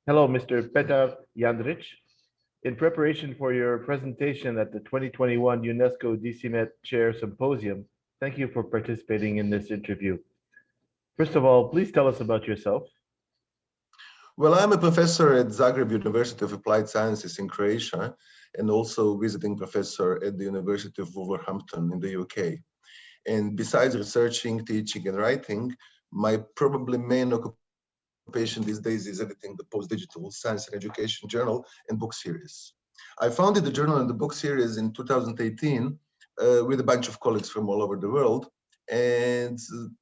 Hello, Mr. Petar Jandric. In preparation for your presentation at the 2021 UNESCO DCMÉT Chair Symposium, thank you for participating in this interview. First of all, please tell us about yourself. Well, I'm a professor at Zagreb University of Applied Sciences in Croatia, and also visiting professor at the University of Wolverhampton in the UK. And besides researching, teaching, and writing, my probably main occupation these days is editing the Post-Digital Science and Education Journal and book series. I founded the journal and the book series in 2018 with a bunch of colleagues from all over the world. And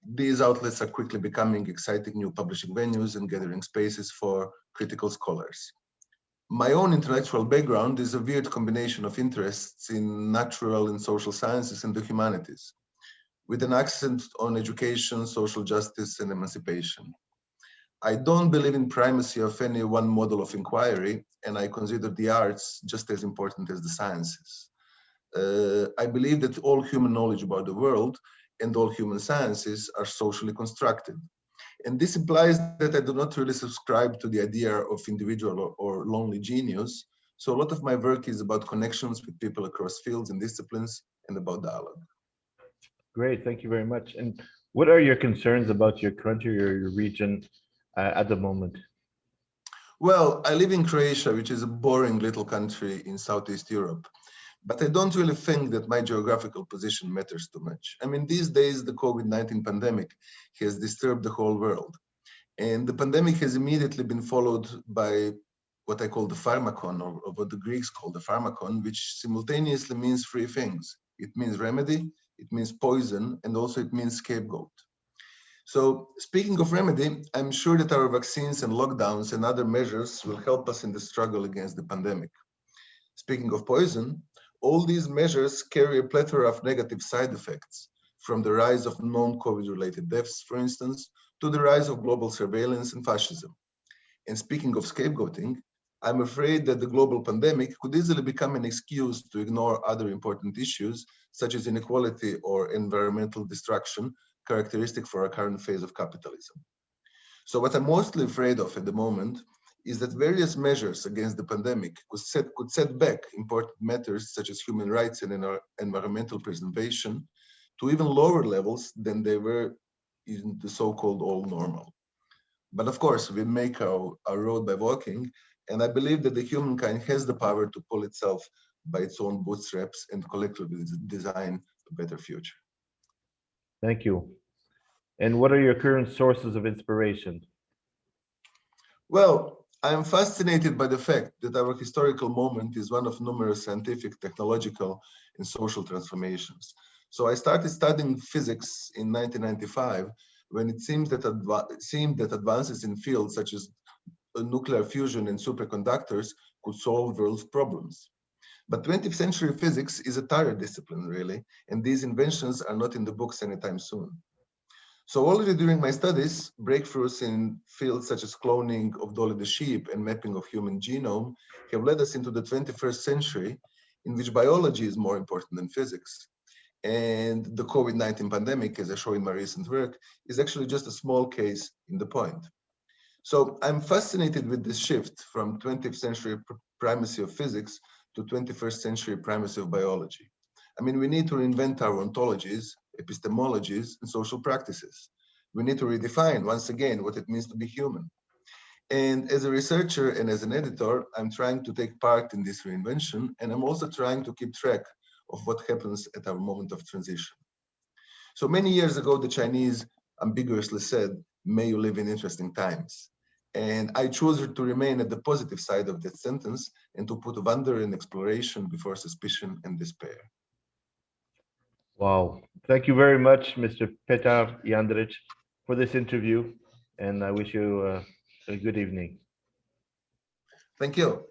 these outlets are quickly becoming exciting new publishing venues and gathering spaces for critical scholars. My own intellectual background is a weird combination of interests in natural and social sciences and the humanities, with an accent on education, social justice, and emancipation. I don't believe in primacy of any one model of inquiry, and I consider the arts just as important as the sciences. I believe that all human knowledge about the world and all human sciences are socially constructed. And this implies that I do not really subscribe to the idea of individual or lonely genius. So a lot of my work is about connections with people across fields and disciplines and about dialogue. Great, thank you very much. And what are your concerns about your country or your region at the moment? Well, I live in Croatia, which is a boring little country in Southeast Europe. But I don't really think that my geographical position matters too much. I mean, these days, the COVID-19 pandemic has disturbed the whole world. And the pandemic has immediately been followed by what I call the pharmakon, or what the Greeks call the pharmakon, which simultaneously means three things. It means remedy, it means poison, and also it means scapegoat. So speaking of remedy, I'm sure that our vaccines and lockdowns and other measures will help us in the struggle against the pandemic. Speaking of poison, all these measures carry a plethora of negative side effects, from the rise of non-COVID related deaths, for instance, to the rise of global surveillance and fascism. And speaking of scapegoating, I'm afraid that the global pandemic could easily become an excuse to ignore other important issues, such as inequality or environmental destruction, characteristic for our current phase of capitalism. So what I'm mostly afraid of at the moment is that various measures against the pandemic could set back important matters such as human rights and environmental preservation to even lower levels than they were in the so-called old normal. But of course, we make our road by walking, and I believe that the humankind has the power to pull itself by its own bootstraps and collectively design a better future. Thank you. And what are your current sources of inspiration? Well, I am fascinated by the fact that our historical moment is one of numerous scientific, technological, and social transformations. So I started studying physics in 1995, when it seemed that advances in fields such as nuclear fusion and superconductors could solve world's problems. But 20th century physics is a tired discipline, really, and these inventions are not in the books anytime soon. So already during my studies, breakthroughs in fields such as cloning of Dolly the sheep and mapping of human genome have led us into the 21st century, in which biology is more important than physics. And the COVID-19 pandemic, as I show in my recent work, is actually just a small case in the point. So I'm fascinated with this shift from 20th century primacy of physics to 21st century primacy of biology. I mean, we need to reinvent our ontologies, epistemologies, and social practices. We need to redefine, once again, what it means to be human. And as a researcher and as an editor, I'm trying to take part in this reinvention, and I'm also trying to keep track of what happens at our moment of transition. So many years ago, the Chinese ambiguously said, "May you live in interesting times." And I chose to remain at the positive side of that sentence and to put wonder and exploration before suspicion and despair. Wow. Thank you very much, Mr. Petar Jandric, for this interview, and I wish you a good evening. Thank you.